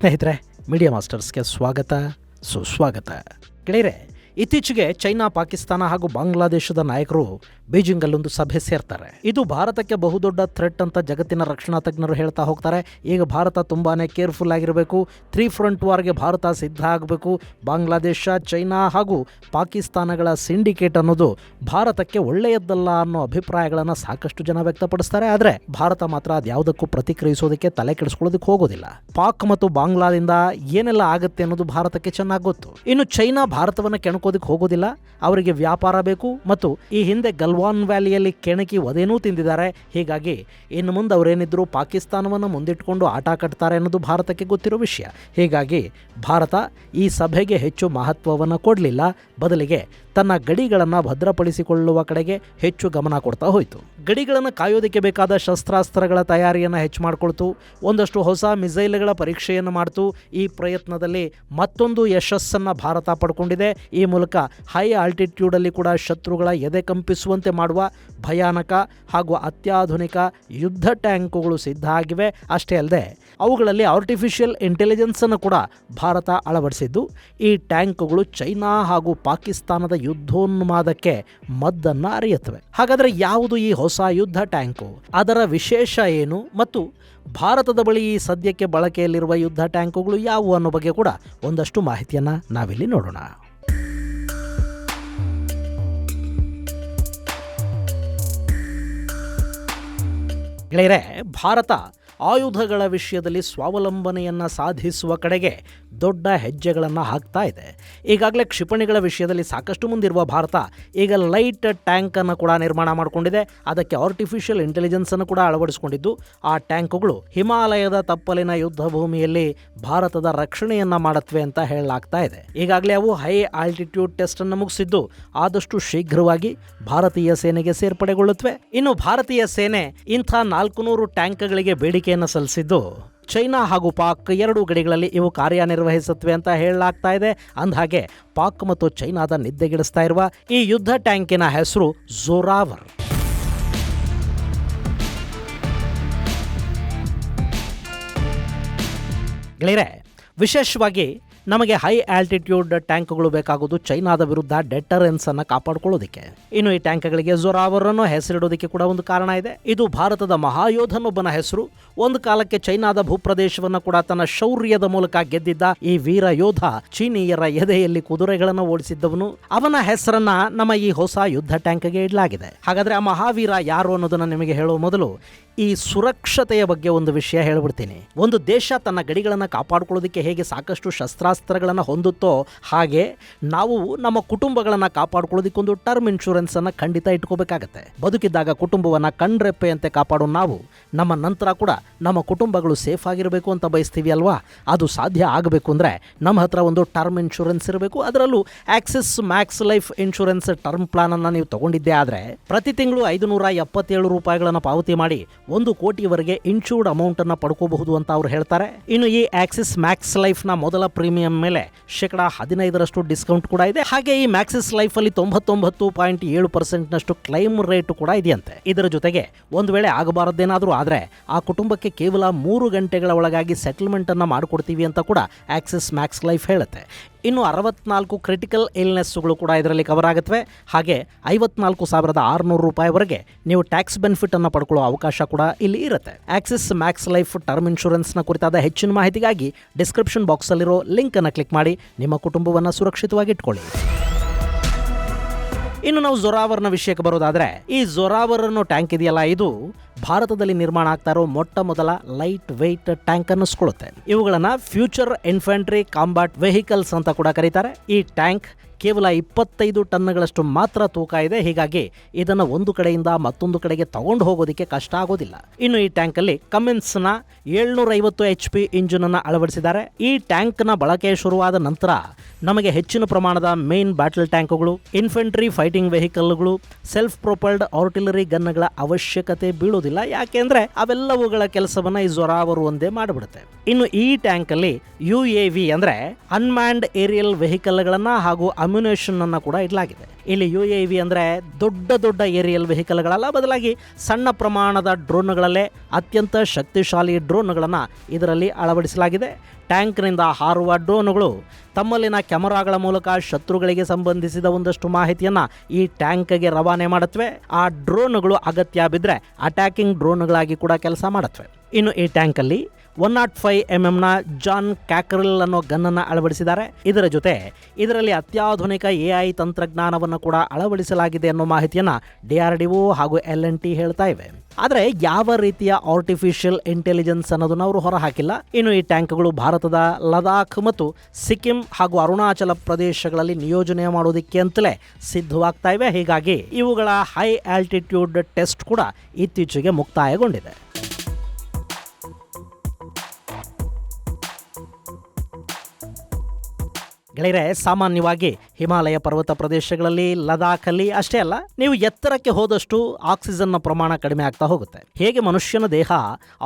ಸ್ನೇಹಿತರೆ, ಮೀಡಿಯಾ ಮಾಸ್ಟರ್ಸ್ಗೆ ಸ್ವಾಗತ ಸುಸ್ವಾಗತ. ಗೆಳೆಯರೆ, ಇತ್ತೀಚೆಗೆ ಚೈನಾ, ಪಾಕಿಸ್ತಾನ ಹಾಗೂ ಬಾಂಗ್ಲಾದೇಶದ ನಾಯಕರು ಬೀಜಿಂಗಲ್ಲೊಂದು ಸಭೆ ಸೇರ್ತಾರೆ. ಇದು ಭಾರತಕ್ಕೆ ಬಹುದೊಡ್ಡ ಥ್ರೆಟ್ ಅಂತ ಜಗತ್ತಿನ ರಕ್ಷಣಾ ತಜ್ಞರು ಹೇಳ್ತಾ ಹೋಗ್ತಾರೆ. ಈಗ ಭಾರತ ತುಂಬಾನೇ ಕೇರ್ಫುಲ್ ಆಗಿರಬೇಕು, 3 ಫ್ರಂಟ್ ವಾರ್ಗೆ ಭಾರತ ಸಿದ್ಧ ಆಗಬೇಕು. ಬಾಂಗ್ಲಾದೇಶ, ಚೈನಾ ಹಾಗೂ ಪಾಕಿಸ್ತಾನಗಳ ಸಿಂಡಿಕೇಟ್ ಅನ್ನೋದು ಭಾರತಕ್ಕೆ ಒಳ್ಳೆಯದಲ್ಲ ಅನ್ನೋ ಅಭಿಪ್ರಾಯಗಳನ್ನು ಸಾಕಷ್ಟು ಜನ ವ್ಯಕ್ತಪಡಿಸ್ತಾರೆ. ಆದರೆ ಭಾರತ ಮಾತ್ರ ಅದ್ಯಾವುದಕ್ಕೂ ಪ್ರತಿಕ್ರಿಯಿಸೋದಕ್ಕೆ ತಲೆ ಕೆಡಿಸ್ಕೊಳ್ಳೋದಕ್ಕೆ ಹೋಗೋದಿಲ್ಲ. ಪಾಕ್ ಮತ್ತು ಬಾಂಗ್ಲಾದಿಂದ ಏನೆಲ್ಲ ಆಗುತ್ತೆ ಅನ್ನೋದು ಭಾರತಕ್ಕೆ ಚೆನ್ನಾಗಿ ಗೊತ್ತು. ಇನ್ನು ಚೈನಾ ಭಾರತವನ್ನು ಕೆಣಕೋದಕ್ಕೆ ಹೋಗೋದಿಲ್ಲ. ಅವರಿಗೆ ವ್ಯಾಪಾರ ಬೇಕು ಮತ್ತು ಈ ಹಿಂದೆ ಗಲ್ವಾನ್ ವ್ಯಾಲಿಯಲ್ಲಿ ಕೆಣಕಿ ಒದೇನೂ ತಿಂದಿದ್ದಾರೆ. ಹೀಗಾಗಿ ಇನ್ನು ಮುಂದೆ ಅವರೇನಿದ್ರು ಪಾಕಿಸ್ತಾನವನ್ನು ಮುಂದಿಟ್ಟುಕೊಂಡು ಆಟ ಕಟ್ತಾರೆ ಅನ್ನೋದು ಭಾರತಕ್ಕೆ ಗೊತ್ತಿರೋ ವಿಷಯ. ಹೀಗಾಗಿ ಭಾರತ ಈ ಸಭೆಗೆ ಹೆಚ್ಚು ಮಹತ್ವವನ್ನು ಕೊಡಲಿಲ್ಲ. ಬದಲಿಗೆ ತನ್ನ ಗಡಿಗಳನ್ನು ಭದ್ರಪಡಿಸಿಕೊಳ್ಳುವ ಕಡೆಗೆ ಹೆಚ್ಚು ಗಮನ ಕೊಡ್ತಾ ಹೋಯಿತು. ಗಡಿಗಳನ್ನು ಕಾಯೋದಕ್ಕೆ ಬೇಕಾದ ಶಸ್ತ್ರಾಸ್ತ್ರಗಳ ತಯಾರಿಯನ್ನು ಹೆಚ್ಚು ಮಾಡಿಕೊಳ್ತು. ಒಂದಷ್ಟು ಹೊಸ ಮಿಸೈಲ್ಗಳ ಪರೀಕ್ಷೆಯನ್ನು ಮಾಡ್ತು. ಈ ಪ್ರಯತ್ನದಲ್ಲಿ ಮತ್ತೊಂದು ಯಶಸ್ಸನ್ನು ಭಾರತ ಪಡ್ಕೊಂಡಿದೆ. ಈ ಮೂಲಕ ಹೈ ಆಲ್ಟಿಟ್ಯೂಡಲ್ಲಿ ಕೂಡ ಶತ್ರುಗಳ ಎದೆ ಕಂಪಿಸುವಂತೆ ಮಾಡುವ ಭಯಾನಕ ಹಾಗೂ ಅತ್ಯಾಧುನಿಕ ಯುದ್ಧ ಟ್ಯಾಂಕುಗಳು ಸಿದ್ಧ ಆಗಿವೆ. ಅಷ್ಟೇ ಅಲ್ಲದೆ ಅವುಗಳಲ್ಲಿ ಆರ್ಟಿಫಿಷಿಯಲ್ ಇಂಟೆಲಿಜೆನ್ಸನ್ನು ಕೂಡ ಭಾರತ ಅಳವಡಿಸಿದ್ದು ಈ ಟ್ಯಾಂಕುಗಳು ಚೈನಾ ಹಾಗೂ ಪಾಕಿಸ್ತಾನದ ಯುದ್ಧೋನ್ಮಾದಕ್ಕೆ ಮದ್ದನ್ನು ಅರಿಯುತ್ತವೆ. ಹಾಗಾದರೆ ಯಾವುದು ಈ ಹೊಸ ಯುದ್ಧ ಟ್ಯಾಂಕು? ಅದರ ವಿಶೇಷ ಏನು ಮತ್ತು ಭಾರತದ ಬಳಿ ಈ ಸದ್ಯಕ್ಕೆ ಬಳಕೆಯಲ್ಲಿರುವ ಯುದ್ಧ ಟ್ಯಾಂಕುಗಳು ಯಾವುವು ಅನ್ನೋ ಬಗ್ಗೆ ಕೂಡ ಒಂದಷ್ಟು ಮಾಹಿತಿಯನ್ನು ನಾವಿಲ್ಲಿ ನೋಡೋಣ. ಗೆಳೆಯರೆ, ಭಾರತ ಆಯುಧಗಳ ವಿಷಯದಲ್ಲಿ ಸ್ವಾವಲಂಬನೆಯನ್ನು ಸಾಧಿಸುವ ಕಡೆಗೆ ದೊಡ್ಡ ಹೆಜ್ಜೆಗಳನ್ನು ಹಾಕ್ತಾ ಇದೆ. ಈಗಾಗಲೇ ಕ್ಷಿಪಣಿಗಳ ವಿಷಯದಲ್ಲಿ ಸಾಕಷ್ಟು ಮುಂದಿರುವ ಭಾರತ ಈಗ ಲೈಟ್ ಟ್ಯಾಂಕನ್ನು ಕೂಡ ನಿರ್ಮಾಣ ಮಾಡಿಕೊಂಡಿದೆ. ಅದಕ್ಕೆ ಆರ್ಟಿಫಿಷಿಯಲ್ ಇಂಟೆಲಿಜೆನ್ಸನ್ನು ಕೂಡ ಅಳವಡಿಸಿಕೊಂಡಿದ್ದು ಆ ಟ್ಯಾಂಕುಗಳು ಹಿಮಾಲಯದ ತಪ್ಪಲಿನ ಯುದ್ಧ ಭೂಮಿಯಲ್ಲಿ ಭಾರತದ ರಕ್ಷಣೆಯನ್ನು ಮಾಡುತ್ತವೆ ಅಂತ ಹೇಳಲಾಗ್ತಾ ಇದೆ. ಈಗಾಗಲೇ ಅವು ಹೈ ಆಲ್ಟಿಟ್ಯೂಡ್ ಟೆಸ್ಟ್ ಅನ್ನು ಮುಗಿಸಿದ್ದು ಆದಷ್ಟು ಶೀಘ್ರವಾಗಿ ಭಾರತೀಯ ಸೇನೆಗೆ ಸೇರ್ಪಡೆಗೊಳ್ಳುತ್ತವೆ. ಇನ್ನು ಭಾರತೀಯ ಸೇನೆ ಇಂಥ 400 ಟ್ಯಾಂಕ್ಗಳಿಗೆ ಬೇಡಿಕೆಯನ್ನು ಸಲ್ಲಿಸಿದ್ದು ಚೈನಾ ಹಾಗೂ ಪಾಕ್ 2 ಗಡಿಗಳಲ್ಲಿ ಇವು ಕಾರ್ಯನಿರ್ವಹಿಸುತ್ತವೆ ಅಂತ ಹೇಳಲಾಗ್ತಾ ಇದೆ. ಅಂದಹಾಗೆ ಪಾಕ್ ಮತ್ತು ಚೈನಾದ ನಿದ್ದೆಗೆಡಿಸ್ತಾ ಇರುವ ಈ ಯುದ್ಧ ಟ್ಯಾಂಕಿನ ಹೆಸರು ಝೊರಾವರ್. ಗೆಳೆಯರೆ, ವಿಶೇಷವಾಗಿ ನಮಗೆ ಹೈ ಆಲ್ಟಿಟ್ಯೂಡ್ ಟ್ಯಾಂಕ್ಗಳು ಬೇಕಾಗೋದು ಚೈನಾದ ವಿರುದ್ಧ ಡೆಟರೆನ್ಸ್ ಅನ್ನು ಕಾಪಾಡಿಕೊಳ್ಳೋದಕ್ಕೆ. ಇನ್ನು ಈ ಟ್ಯಾಂಕ್ಗಳಿಗೆ ಝೊರಾವರ್ ಅನ್ನೋ ಹೆಸರಿಡೋದಕ್ಕೆ ಕೂಡ ಒಂದು ಕಾರಣ ಇದೆ. ಇದು ಭಾರತದ ಮಹಾಯೋಧನೊಬ್ಬನ ಹೆಸರು. ಒಂದು ಕಾಲಕ್ಕೆ ಚೈನಾದ ಭೂಪ್ರದೇಶವನ್ನು ಕೂಡ ತನ್ನ ಶೌರ್ಯದ ಮೂಲಕ ಗೆದ್ದಿದ್ದ ಈ ವೀರ ಯೋಧ ಚೀನೀಯರ ಎದೆಯಲ್ಲಿ ಕುದುರೆಗಳನ್ನು ಓಡಿಸಿದ್ದವನು. ಅವನ ಹೆಸರನ್ನ ನಮ್ಮ ಈ ಹೊಸ ಯುದ್ಧ ಟ್ಯಾಂಕ್ಗೆ ಇಡಲಾಗಿದೆ. ಹಾಗಾದ್ರೆ ಆ ಮಹಾವೀರ ಯಾರು ಅನ್ನೋದನ್ನ ನಿಮಗೆ ಹೇಳುವ ಮೊದಲು ಈ ಸುರಕ್ಷತೆಯ ಬಗ್ಗೆ ಒಂದು ವಿಷಯ ಹೇಳ್ಬಿಡ್ತೀನಿ. ಒಂದು ದೇಶ ತನ್ನ ಗಡಿಗಳನ್ನು ಕಾಪಾಡಿಕೊಳ್ಳೋದಕ್ಕೆ ಹೇಗೆ ಸಾಕಷ್ಟು ಶಸ್ತ್ರಾಸ್ತ್ರಗಳನ್ನು ಹೊಂದುತ್ತೋ ಹಾಗೆ ನಾವು ನಮ್ಮ ಕುಟುಂಬಗಳನ್ನು ಕಾಪಾಡ್ಕೊಳ್ಳೋದಕ್ಕೊಂದು ಟರ್ಮ್ ಇನ್ಶೂರೆನ್ಸ್ ಅನ್ನು ಖಂಡಿತ ಇಟ್ಕೋಬೇಕಾಗತ್ತೆ. ಬದುಕಿದ್ದಾಗ ಕುಟುಂಬವನ್ನು ಕಣ್ರೆಪ್ಪೆಯಂತೆ ಕಾಪಾಡೋ ನಾವು ನಮ್ಮ ನಂತರ ಕೂಡ ನಮ್ಮ ಕುಟುಂಬಗಳು ಸೇಫ್ ಆಗಿರಬೇಕು ಅಂತ ಬಯಸ್ತೀವಿ ಅಲ್ವಾ? ಅದು ಸಾಧ್ಯ ಆಗಬೇಕು ಅಂದರೆ ನಮ್ಮ ಹತ್ರ ಒಂದು ಟರ್ಮ್ ಇನ್ಶೂರೆನ್ಸ್ ಇರಬೇಕು. ಅದರಲ್ಲೂ Axis Max life insurance term plan ಅನ್ನು ನೀವು ತಗೊಂಡಿದ್ದೆ ಆದರೆ ಪ್ರತಿ ತಿಂಗಳು 577 ರೂಪಾಯಿಗಳನ್ನು ಪಾವತಿ ಮಾಡಿ 1 ಕೋಟಿವರೆಗೆ ಇನ್ಶೂರ್ಡ್ ಅಮೌಂಟ್ ಅನ್ನು ಪಡ್ಕೋಬಹುದು ಅಂತ ಅವ್ರು ಹೇಳ್ತಾರೆ. ಇನ್ನು ಈ ಆಕ್ಸಿಸ್ ಮ್ಯಾಕ್ಸ್ ಲೈಫ್ ನ ಮೊದಲ ಪ್ರೀಮಿಯಂ ಮೇಲೆ 15% ಡಿಸ್ಕೌಂಟ್ ಕೂಡ ಇದೆ. ಹಾಗೆ ಈ ಮ್ಯಾಕ್ಸಿಸ್ ಲೈಫ್ ಅಲ್ಲಿ 99.7% ಕ್ಲೈಮ್ ರೇಟ್ ಕೂಡ ಇದೆಯಂತೆ. ಇದರ ಜೊತೆಗೆ ಒಂದು ವೇಳೆ ಆಗಬಾರದೇನಾದ್ರೂ ಆದ್ರೆ ಆ ಕುಟುಂಬಕ್ಕೆ ಕೇವಲ 3 ಗಂಟೆಗಳ ಒಳಗಾಗಿ ಸೆಟಲ್ಮೆಂಟ್ ಅನ್ನ ಮಾಡಿಕೊಡ್ತೀವಿ ಅಂತ ಕೂಡ ಆಕ್ಸಿಸ್ ಮ್ಯಾಕ್ಸ್ ಲೈಫ್ ಹೇಳುತ್ತೆ. ಇನ್ನು 64 ಕ್ರಿಟಿಕಲ್ ಇಲ್ನೆಸ್ಗಳು ಕೂಡ ಇದರಲ್ಲಿ ಕವರ್ ಆಗುತ್ತವೆ. ಹಾಗೆ 54,600 ರೂಪಾಯಿವರೆಗೆ ನೀವು ಟ್ಯಾಕ್ಸ್ ಬೆನಿಫಿಟ್ ಅನ್ನು ಪಡ್ಕೊಳ್ಳೋ ಅವಕಾಶ ಕೂಡ ಇಲ್ಲಿ ಇರುತ್ತೆ. ಆಕ್ಸಿಸ್ ಮ್ಯಾಕ್ಸ್ ಲೈಫ್ ಟರ್ಮ್ ಇನ್ಶೂರೆನ್ಸ್ನ ಕುರಿತಾದ ಹೆಚ್ಚಿನ ಮಾಹಿತಿಗಾಗಿ ಡಿಸ್ಕ್ರಿಪ್ಷನ್ ಬಾಕ್ಸಲ್ಲಿರೋ ಲಿಂಕ್ ಅನ್ನು ಕ್ಲಿಕ್ ಮಾಡಿ ನಿಮ್ಮ ಕುಟುಂಬವನ್ನು ಸುರಕ್ಷಿತವಾಗಿ ಇಟ್ಕೊಳ್ಳಿ. ಇನ್ನು ನಾವು ಝೊರಾವರ್ನ ವಿಷಯಕ್ಕೆ ಬರೋದಾದ್ರೆ, ಈ ಝೊರಾವರ್ ಅನ್ನೋ ಟ್ಯಾಂಕ್ ಇದೆಯಲ್ಲ, ಇದು ಭಾರತದಲ್ಲಿ ನಿರ್ಮಾಣ ಆಗ್ತಾ ಇರೋ ಮೊಟ್ಟ ಮೊದಲ ಲೈಟ್ ವೆಯ್ಟ್ ಟ್ಯಾಂಕ್ ಅನ್ನಿಸ್ಕೊಳ್ಳುತ್ತೆ. ಇವುಗಳನ್ನ ಫ್ಯೂಚರ್ ಇನ್ಫೆಂಟ್ರಿ ಕಾಂಬ್ಯಾಟ್ ವೆಹಿಕಲ್ಸ್ ಅಂತ ಕೂಡ ಕರೀತಾರೆ. ಈ ಟ್ಯಾಂಕ್ ಕೇವಲ 25 ಟನ್ಗಳಷ್ಟು ಮಾತ್ರ ತೂಕ ಇದೆ. ಹೀಗಾಗಿ ಇದನ್ನು ಒಂದು ಕಡೆಯಿಂದ ಮತ್ತೊಂದು ಕಡೆಗೆ ತಗೊಂಡು ಹೋಗೋದಕ್ಕೆ ಕಷ್ಟ ಆಗೋದಿಲ್ಲ. ಇನ್ನು ಈ ಟ್ಯಾಂಕಲ್ಲಿ ಕಮಿನ್ಸ್ನ 750 HP ಇಂಜಿನ್ ಅನ್ನು ಅಳವಡಿಸಿದ್ದಾರೆ. ಈ ಟ್ಯಾಂಕ್ನ ಬಳಕೆ ಶುರುವಾದ ನಂತರ ನಮಗೆ ಹೆಚ್ಚಿನ ಪ್ರಮಾಣದ ಮೇನ್ ಬ್ಯಾಟಲ್ ಟ್ಯಾಂಕ್ಗಳು, ಇನ್ಫೆಂಟ್ರಿ ಫೈಟಿಂಗ್ ವೆಹಿಕಲ್ಗಳು, ಸೆಲ್ಫ್ ಪ್ರೊಪಲ್ಡ್ ಆರ್ಟಿಲರಿ ಗನ್ಗಳ ಅವಶ್ಯಕತೆ ಬೀಳೋದಿಲ್ಲ. ಯಾಕೆಂದ್ರೆ ಅವೆಲ್ಲವುಗಳ ಕೆಲಸವನ್ನ ಈ ಝೊರಾವರ್ ಒಂದೇ ಮಾಡಿಬಿಡುತ್ತೆ. ಇನ್ನು ಈ ಟ್ಯಾಂಕ್ ಅಲ್ಲಿ UAV ಅಂದ್ರೆ ಅನ್ಮ್ಯಾನ್ಡ್ ಏರಿಯಲ್ ವೆಹಿಕಲ್ಗಳನ್ನ ಹಾಗೂ ಅಮ್ಯುನೇಷನ್ ಅನ್ನು ಕೂಡ ಇಡಲಾಗಿದೆ. ಇಲ್ಲಿ UAV ಅಂದರೆ ದೊಡ್ಡ ದೊಡ್ಡ ಏರಿಯಲ್ ವೆಹಿಕಲ್ಗಳಲ್ಲ, ಬದಲಾಗಿ ಸಣ್ಣ ಪ್ರಮಾಣದ ಡ್ರೋನ್ಗಳಲ್ಲೇ ಅತ್ಯಂತ ಶಕ್ತಿಶಾಲಿ ಡ್ರೋನ್ಗಳನ್ನು ಇದರಲ್ಲಿ ಅಳವಡಿಸಲಾಗಿದೆ. ಟ್ಯಾಂಕ್ನಿಂದ ಹಾರುವ ಡ್ರೋನ್ಗಳು ತಮ್ಮಲ್ಲಿನ ಕ್ಯಾಮರಾಗಳ ಮೂಲಕ ಶತ್ರುಗಳಿಗೆ ಸಂಬಂಧಿಸಿದ ಒಂದಷ್ಟು ಮಾಹಿತಿಯನ್ನು ಈ ಟ್ಯಾಂಕ್ಗೆ ರವಾನೆ ಮಾಡುತ್ತವೆ. ಆ ಡ್ರೋನ್ಗಳು ಅಗತ್ಯ ಬಿದ್ದರೆ ಅಟ್ಯಾಕಿಂಗ್ ಡ್ರೋನ್ಗಳಾಗಿ ಕೂಡ ಕೆಲಸ ಮಾಡುತ್ತವೆ. ಇನ್ನು ಈ ಟ್ಯಾಂಕಲ್ಲಿ 105mm ಜಾನ್ ಕ್ಯಾಕ್ರಿಲ್ ಅನ್ನೋ ಗನ್ನನ್ನು ಅಳವಡಿಸಿದ್ದಾರೆ. ಇದರ ಜೊತೆ ಇದರಲ್ಲಿ ಅತ್ಯಾಧುನಿಕ AI ತಂತ್ರಜ್ಞಾನವನ್ನು ಕೂಡ ಅಳವಡಿಸಲಾಗಿದೆ ಅನ್ನೋ ಮಾಹಿತಿಯನ್ನು DRDO ಹಾಗೂ LNT ಹೇಳ್ತಾ ಇವೆ. ಆದರೆ ಯಾವ ರೀತಿಯ ಆರ್ಟಿಫಿಷಿಯಲ್ ಇಂಟೆಲಿಜೆನ್ಸ್ ಅನ್ನೋದನ್ನು ಅವರು ಹೊರಹಾಕಿಲ್ಲ. ಇನ್ನು ಈ ಟ್ಯಾಂಕ್ಗಳು ಭಾರತದ ಲದಾಖ್ ಮತ್ತು ಸಿಕ್ಕಿಂ ಹಾಗೂ ಅರುಣಾಚಲ ಪ್ರದೇಶಗಳಲ್ಲಿ ನಿಯೋಜನೆ ಮಾಡೋದಕ್ಕೆ ಅಂತಲೇ ಸಿದ್ಧವಾಗ್ತಾ ಇವೆ. ಹೀಗಾಗಿ ಇವುಗಳ ಹೈ ಆಲ್ಟಿಟ್ಯೂಡ್ ಟೆಸ್ಟ್ ಕೂಡ ಇತ್ತೀಚೆಗೆ ಮುಕ್ತಾಯಗೊಂಡಿದೆ. ಗೆಳೆಯರೆ, ಸಾಮಾನ್ಯವಾಗಿ ಹಿಮಾಲಯ ಪರ್ವತ ಪ್ರದೇಶಗಳಲ್ಲಿ, ಲದಾಖಲ್ಲಿ ಅಷ್ಟೇ ಅಲ್ಲ, ನೀವು ಎತ್ತರಕ್ಕೆ ಹೋದಷ್ಟು ಆಕ್ಸಿಜನ್ನ ಪ್ರಮಾಣ ಕಡಿಮೆ ಆಗ್ತಾ ಹೋಗುತ್ತೆ. ಹೇಗೆ ಮನುಷ್ಯನ ದೇಹ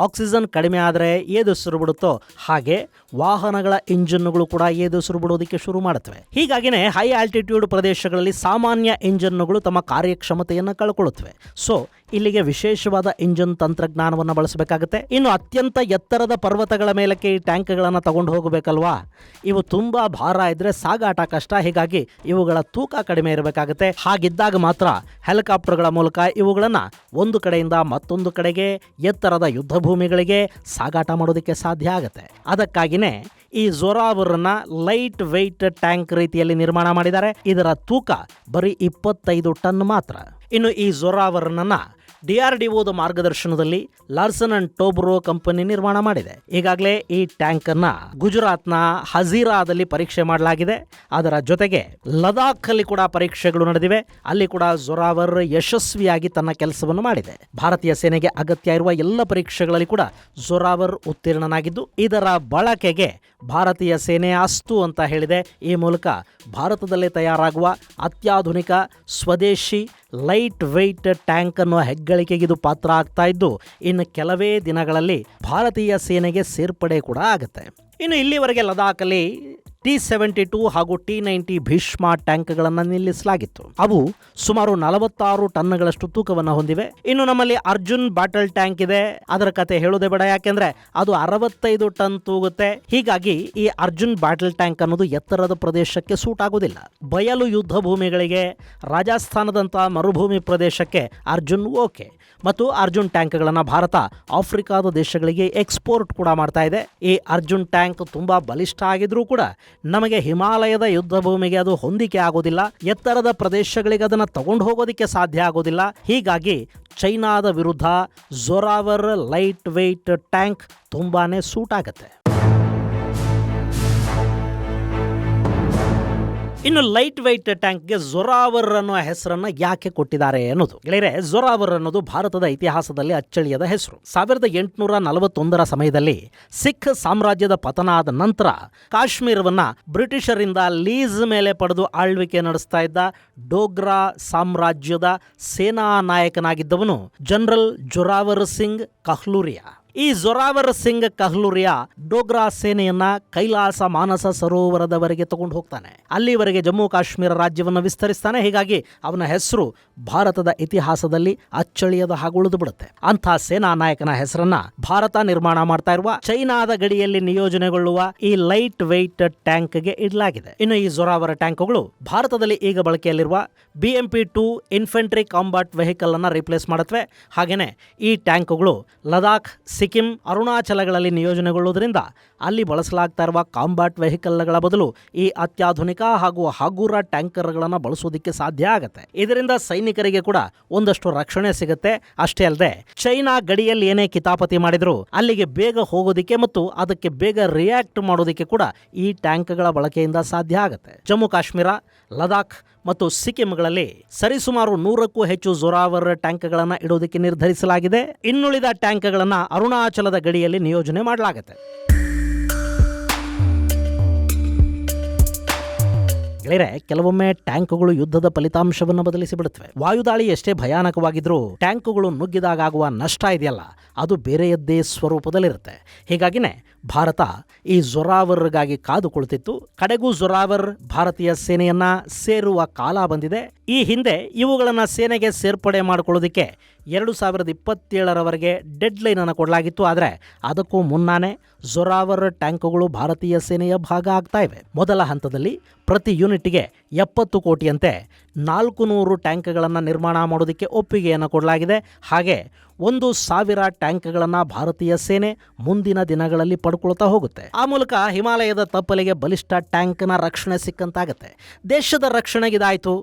ಆಕ್ಸಿಜನ್ ಕಡಿಮೆ ಆದರೆ ಏದುಸಿರು ಬಿಡುತ್ತೋ ಹಾಗೆ ವಾಹನಗಳ ಇಂಜಿನ್ಗಳು ಕೂಡ ಏದುಸಿರು ಬಿಡೋದಕ್ಕೆ ಶುರು ಮಾಡುತ್ತವೆ. ಹೀಗಾಗಿನೇ ಹೈ ಆಲ್ಟಿಟ್ಯೂಡ್ ಪ್ರದೇಶಗಳಲ್ಲಿ ಸಾಮಾನ್ಯ ಇಂಜಿನ್ಗಳು ತಮ್ಮ ಕಾರ್ಯಕ್ಷಮತೆಯನ್ನು ಕಳ್ಕೊಳ್ಳುತ್ತವೆ. ಸೊ ಇಲ್ಲಿಗೆ ವಿಶೇಷವಾದ ಇಂಜಿನ್ ತಂತ್ರಜ್ಞಾನವನ್ನು ಬಳಸಬೇಕಾಗುತ್ತೆ. ಇನ್ನು ಅತ್ಯಂತ ಎತ್ತರದ ಪರ್ವತಗಳ ಮೇಲಕ್ಕೆ ಈ ಟ್ಯಾಂಕ್ಗಳನ್ನು ತಗೊಂಡು ಹೋಗಬೇಕಲ್ವಾ? ಇವು ತುಂಬಾ ಭಾರ ಇದ್ರೆ ಸಾಗಾಟ ಕಷ್ಟ. ಹೀಗಾಗಿ ಇವುಗಳ ತೂಕ ಕಡಿಮೆ ಇರಬೇಕಾಗುತ್ತೆ. ಹಾಗಿದ್ದಾಗ ಮಾತ್ರ ಹೆಲಿಕಾಪ್ಟರ್ಗಳ ಮೂಲಕ ಇವುಗಳನ್ನು ಒಂದು ಕಡೆಯಿಂದ ಮತ್ತೊಂದು ಕಡೆಗೆ ಎತ್ತರದ ಯುದ್ಧ ಭೂಮಿಗಳಿಗೆ ಸಾಗಾಟ ಮಾಡೋದಕ್ಕೆ ಸಾಧ್ಯ ಆಗುತ್ತೆ. ಅದಕ್ಕಾಗಿನೇ ಈ ಝೊರಾವರ್ನ ಲೈಟ್ ವೆಯ್ಟ್ ಟ್ಯಾಂಕ್ ರೀತಿಯಲ್ಲಿ ನಿರ್ಮಾಣ ಮಾಡಿದ್ದಾರೆ. ಇದರ ತೂಕ ಬರೀ 25 ಟನ್ ಮಾತ್ರ. ಇನ್ನು ಈ ಝೊರಾವರ್ನನ್ನ DRDOದ ಮಾರ್ಗದರ್ಶನದಲ್ಲಿ ಲಾರ್ಸನ್ ಅಂಡ್ ಟೋಬ್ರೋ ಕಂಪನಿ ನಿರ್ಮಾಣ ಮಾಡಿದೆ. ಈಗಾಗಲೇ ಈ ಟ್ಯಾಂಕ್ ಅನ್ನ ಗುಜರಾತ್ನ ಹಜೀರಾದಲ್ಲಿ ಪರೀಕ್ಷೆ ಮಾಡಲಾಗಿದೆ. ಅದರ ಜೊತೆಗೆ ಲದಾಖ್ ಅಲ್ಲಿ ಕೂಡ ಪರೀಕ್ಷೆಗಳು ನಡೆದಿವೆ. ಅಲ್ಲಿ ಕೂಡ ಝೊರಾವರ್ ಯಶಸ್ವಿಯಾಗಿ ತನ್ನ ಕೆಲಸವನ್ನು ಮಾಡಿದೆ. ಭಾರತೀಯ ಸೇನೆಗೆ ಅಗತ್ಯ ಇರುವ ಎಲ್ಲ ಪರೀಕ್ಷೆಗಳಲ್ಲಿ ಕೂಡ ಝೊರಾವರ್ ಉತ್ತೀರ್ಣನಾಗಿದ್ದು ಇದರ ಬಳಕೆಗೆ ಭಾರತೀಯ ಸೇನೆ ಅಸ್ತು ಅಂತ ಹೇಳಿದೆ. ಈ ಮೂಲಕ ಭಾರತದಲ್ಲೇ ತಯಾರಾಗುವ ಅತ್ಯಾಧುನಿಕ ಸ್ವದೇಶಿ ಲೈಟ್ ವೆಯ್ಟ್ ಟ್ಯಾಂಕ್ ಅನ್ನೋ ಹೆಗ್ಗಳಿಕೆಗೆ ಇದು ಪಾತ್ರ ಆಗ್ತಾ ಇದ್ದು ಇನ್ನು ಕೆಲವೇ ದಿನಗಳಲ್ಲಿ ಭಾರತೀಯ ಸೇನೆಗೆ ಸೇರ್ಪಡೆ ಕೂಡ ಆಗುತ್ತೆ. ಇನ್ನು ಇಲ್ಲಿವರೆಗೆ ಲದಾಖಲ್ಲಿ T-72 ಹಾಗೂ T-90 ಭೀಷ್ಮ ಟ್ಯಾಂಕ್ಗಳನ್ನು ನಿಲ್ಲಿಸಲಾಗಿತ್ತು. ಅವು ಸುಮಾರು 46 ಟನ್ಗಳಷ್ಟು ತೂಕವನ್ನು ಹೊಂದಿವೆ. ಇನ್ನು ನಮ್ಮಲ್ಲಿ ಅರ್ಜುನ್ ಬ್ಯಾಟಲ್ ಟ್ಯಾಂಕ್ ಇದೆ. ಅದರ ಕತೆ ಹೇಳೋದೇ ಬೇಡ, ಯಾಕೆಂದ್ರೆ ಅದು 65 ಟನ್ ತೂಗುತ್ತೆ. ಹೀಗಾಗಿ ಈ ಅರ್ಜುನ್ ಬ್ಯಾಟಲ್ ಟ್ಯಾಂಕ್ ಅನ್ನೋದು ಎತ್ತರದ ಪ್ರದೇಶಕ್ಕೆ ಸೂಟ್ ಆಗೋದಿಲ್ಲ. ಬಯಲು ಯುದ್ಧ ಭೂಮಿಗಳಿಗೆ, ರಾಜಸ್ಥಾನದಂತ ಮರುಭೂಮಿ ಪ್ರದೇಶಕ್ಕೆ ಅರ್ಜುನ್ ಓಕೆ. ಮತ್ತು ಅರ್ಜುನ್ ಟ್ಯಾಂಕ್ಗಳನ್ನು ಭಾರತ ಆಫ್ರಿಕಾದ ದೇಶಗಳಿಗೆ ಎಕ್ಸ್ಪೋರ್ಟ್ ಕೂಡ ಮಾಡ್ತಾ ಇದೆ. ಈ ಅರ್ಜುನ್ ಟ್ಯಾಂಕ್ ತುಂಬಾ ಬಲಿಷ್ಠ ಆಗಿದ್ರೂ ಕೂಡ ನಮಗೆ ಹಿಮಾಲಯದ ಯುದ್ಧ ಭೂಮಿಗೆ ಅದು ಹೊಂದಿಕೆ ಆಗೋದಿಲ್ಲ. ಎತ್ತರದ ಪ್ರದೇಶಗಳಿಗೆ ಅದನ್ನು ತಗೊಂಡು ಹೋಗೋದಕ್ಕೆ ಸಾಧ್ಯ ಆಗೋದಿಲ್ಲ. ಹೀಗಾಗಿ ಚೈನಾದ ವಿರುದ್ಧ ಝೊರಾವರ್ ಲೈಟ್ ವೆಯ್ಟ್ ಟ್ಯಾಂಕ್ ತುಂಬಾನೇ ಸೂಟ್ ಆಗುತ್ತೆ. ಇನ್ನು ಲೈಟ್ ವೆಯ್ಟ್ ಟ್ಯಾಂಕ್ಗೆ ಝೊರಾವರ್ ಅನ್ನೋ ಹೆಸರನ್ನು ಯಾಕೆ ಕೊಟ್ಟಿದ್ದಾರೆ ಅನ್ನೋದು. ಗೆಳೆಯರೆ, ಝೊರಾವರ್ ಅನ್ನೋದು ಭಾರತದ ಇತಿಹಾಸದಲ್ಲಿ ಅಚ್ಚಳಿಯದ ಹೆಸರು. 1841 ಸಮಯದಲ್ಲಿ ಸಿಖ್ ಸಾಮ್ರಾಜ್ಯದ ಪತನ ಆದ ನಂತರ ಕಾಶ್ಮೀರವನ್ನ ಬ್ರಿಟಿಷರಿಂದ ಲೀಸ್ ಮೇಲೆ ಪಡೆದು ಆಳ್ವಿಕೆ ನಡೆಸ್ತಾ ಇದ್ದ ಡೋಗ್ರಾ ಸಾಮ್ರಾಜ್ಯದ ಸೇನಾ ನಾಯಕನಾಗಿದ್ದವನು ಜನರಲ್ ಜೊರಾವರ್ ಸಿಂಗ್ ಕಹ್ಲೂರಿಯಾ. ಈ ಝೊರಾವರ್ ಸಿಂಗ್ ಕಹ್ಲೂರಿಯಾ ಡೋಗ್ರಾ ಸೇನೆಯನ್ನ ಕೈಲಾಸ ಮಾನಸ ಸರೋವರದವರೆಗೆ ತಗೊಂಡು ಹೋಗ್ತಾನೆ. ಅಲ್ಲಿವರೆಗೆ ಜಮ್ಮು ಕಾಶ್ಮೀರ ರಾಜ್ಯವನ್ನು ವಿಸ್ತರಿಸ್ತಾನೆ. ಹೀಗಾಗಿ ಅವನ ಹೆಸರು ಭಾರತದ ಇತಿಹಾಸದಲ್ಲಿ ಅಚ್ಚಳಿಯದ ಹಾಗೂ ಉಳಿದು ಬಿಡುತ್ತೆ. ಅಂಥ ಸೇನಾ ನಾಯಕನ ಹೆಸರನ್ನ ಭಾರತ ನಿರ್ಮಾಣ ಮಾಡ್ತಾ ಇರುವ ಚೈನಾದ ಗಡಿಯಲ್ಲಿ ನಿಯೋಜನೆಗೊಳ್ಳುವ ಈ ಲೈಟ್ ವೆಯ್ಟ್ ಟ್ಯಾಂಕ್ಗೆ ಇಡಲಾಗಿದೆ. ಇನ್ನು ಈ ಝೊರಾವರ್ ಟ್ಯಾಂಕ್ಗಳು ಭಾರತದಲ್ಲಿ ಈಗ ಬಳಕೆಯಲ್ಲಿರುವ BMP-2 ಇನ್ಫೆಂಟ್ರಿ ಕಾಂಬಾಟ್ ವೆಹಿಕಲ್ ಅನ್ನ ರಿಪ್ಲೇಸ್ ಮಾಡುತ್ತವೆ. ಹಾಗೇನೆ ಈ ಟ್ಯಾಂಕ್ಗಳು ಲದಾಖ್, ಸಿಕ್ಕಿಂ, ಅರುಣಾಚಲಗಳಲ್ಲಿ ನಿಯೋಜನೆಗೊಳ್ಳುವುದರಿಂದ ಅಲ್ಲಿ ಬಳಸಲಾಗ್ತಾ ಇರುವ ಕಾಂಬಾಟ್ ವೆಹಿಕಲ್ಗಳ ಬದಲು ಈ ಅತ್ಯಾಧುನಿಕ ಹಾಗೂ ಹಗುರ ಟ್ಯಾಂಕರ್ಗಳನ್ನು ಬಳಸೋದಕ್ಕೆ ಸಾಧ್ಯ ಆಗುತ್ತೆ. ಇದರಿಂದ ಸೈನಿಕರಿಗೆ ಕೂಡ ಒಂದಷ್ಟು ರಕ್ಷಣೆ ಸಿಗುತ್ತೆ. ಅಷ್ಟೇ ಅಲ್ಲದೆ ಚೈನಾ ಗಡಿಯಲ್ಲಿ ಏನೇ ಕಿತಾಪತಿ ಮಾಡಿದ್ರು ಅಲ್ಲಿಗೆ ಬೇಗ ಹೋಗೋದಿಕ್ಕೆ ಮತ್ತು ಅದಕ್ಕೆ ಬೇಗ ರಿಯಾಕ್ಟ್ ಮಾಡೋದಕ್ಕೆ ಕೂಡ ಈ ಟ್ಯಾಂಕ್ಗಳ ಬಳಕೆಯಿಂದ ಸಾಧ್ಯ ಆಗುತ್ತೆ. ಜಮ್ಮು ಕಾಶ್ಮೀರ, ಲದಾಖ್ ಮತ್ತು ಸಿಕ್ಕಿಂಗಳಲ್ಲಿ ಸರಿಸುಮಾರು 100ಕ್ಕೂ ಹೆಚ್ಚು ಝೊರಾವರ್ ಟ್ಯಾಂಕ್ಗಳನ್ನು ಇಡೋದಕ್ಕೆ ನಿರ್ಧರಿಸಲಾಗಿದೆ. ಇನ್ನುಳಿದ ಟ್ಯಾಂಕ್ಗಳನ್ನು ಅರುಣಾಚಲದ ಗಡಿಯಲ್ಲಿ ನಿಯೋಜನೆ ಮಾಡಲಾಗುತ್ತೆ. ಗೆಳೆಯರೆ, ಕೆಲವೊಮ್ಮೆ ಟ್ಯಾಂಕ್ಗಳು ಯುದ್ಧದ ಫಲಿತಾಂಶವನ್ನು ಬದಲಿಸಿ ಬಿಡುತ್ತವೆ. ವಾಯುದಾಳಿ ಎಷ್ಟೇ ಭಯಾನಕವಾಗಿದ್ರೂ ಟ್ಯಾಂಕ್ಗಳು ನುಗ್ಗಿದಾಗ ಆಗುವ ನಷ್ಟ ಇದೆಯಲ್ಲ, ಅದು ಬೇರೆಯದ್ದೇ ಸ್ವರೂಪದಲ್ಲಿರುತ್ತೆ. ಹೀಗಾಗಿನೇ ಭಾರತ ಈ ಜೊರಾವರ್ಗಾಗಿ ಕಾದು ಕುಳಿತಿತ್ತು. ಕಡೆಗೂ ಜೊರಾವರ್ ಭಾರತೀಯ ಸೇನೆಯನ್ನ ಸೇರುವ ಕಾಲ ಬಂದಿದೆ. ಈ ಹಿಂದೆ ಇವುಗಳನ್ನು ಸೇನೆಗೆ ಸೇರ್ಪಡೆ ಮಾಡಿಕೊಳ್ಳೋದಕ್ಕೆ 2027ರವರೆಗೆ ಡೆಡ್ ಲೈನ್ ಅನ್ನು ಕೊಡಲಾಗಿತ್ತು. ಆದರೆ ಅದಕ್ಕೂ ಮುನ್ನಾನೇ ಜೊರಾವರ್ ಟ್ಯಾಂಕ್ಗಳು ಭಾರತೀಯ ಸೇನೆಯ ಭಾಗ ಆಗ್ತಾ ಇವೆ. ಮೊದಲ ಹಂತದಲ್ಲಿ ಪ್ರತಿ ಯೂನಿಟ್ಗೆ 70 ಕೋಟಿಯಂತೆ 400 ಟ್ಯಾಂಕ್ಗಳನ್ನು ನಿರ್ಮಾಣ ಮಾಡೋದಕ್ಕೆ ಒಪ್ಪಿಗೆಯನ್ನು ಕೊಡಲಾಗಿದೆ. ಹಾಗೆ 1,000 ಟ್ಯಾಂಕ್ಗಳನ್ನು ಭಾರತೀಯ ಸೇನೆ ಮುಂದಿನ ದಿನಗಳಲ್ಲಿ ಪಡ್ಕೊಳ್ತಾ ಹೋಗುತ್ತೆ. ಆ ಮೂಲಕ ಹಿಮಾಲಯದ ತಪ್ಪಲಿಗೆ ಬಲಿಷ್ಠ ಟ್ಯಾಂಕ್ನ ರಕ್ಷಣೆ ಸಿಕ್ಕಂತಾಗತ್ತೆ. ದೇಶದ ರಕ್ಷಣೆಗಿದಾಯಿತು.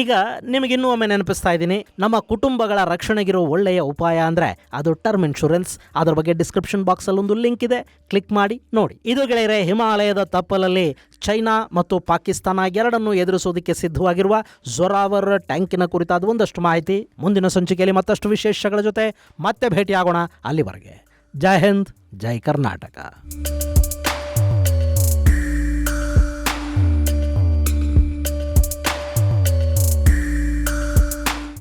ಈಗ ನಿಮಗಿನ್ನೂ ಒಮ್ಮೆ ನೆನಪಿಸ್ತಾ ಇದ್ದೀನಿ, ನಮ್ಮ ಕುಟುಂಬಗಳ ರಕ್ಷಣೆಗಿರೋ ಒಳ್ಳೆಯ ಉಪಾಯ ಅಂದರೆ ಅದು ಟರ್ಮ್ ಇನ್ಶೂರೆನ್ಸ್. ಅದರ ಬಗ್ಗೆ ಡಿಸ್ಕ್ರಿಪ್ಷನ್ ಬಾಕ್ಸಲ್ಲಿ ಒಂದು ಲಿಂಕ್ ಇದೆ, ಕ್ಲಿಕ್ ಮಾಡಿ ನೋಡಿ. ಇದು ಗೆಳೆಯರೆ, ಹಿಮಾಲಯದ ತಪ್ಪಲಲ್ಲಿ ಚೈನಾ ಮತ್ತು ಪಾಕಿಸ್ತಾನ ಎರಡನ್ನೂ ಎದುರಿಸೋದಕ್ಕೆ ಸಿದ್ಧವಾಗಿರುವ ಜೊರಾವರ್ ಟ್ಯಾಂಕಿನ ಕುರಿತಾದ ಒಂದಷ್ಟು ಮಾಹಿತಿ. ಮುಂದಿನ ಸಂಚಿಕೆಯಲ್ಲಿ ಮತ್ತಷ್ಟು ವಿಶೇಷಗಳ ಜೊತೆ ಮತ್ತೆ ಭೇಟಿಯಾಗೋಣ. ಅಲ್ಲಿವರೆಗೆ ಜೈ ಹಿಂದ್, ಜೈ ಕರ್ನಾಟಕ.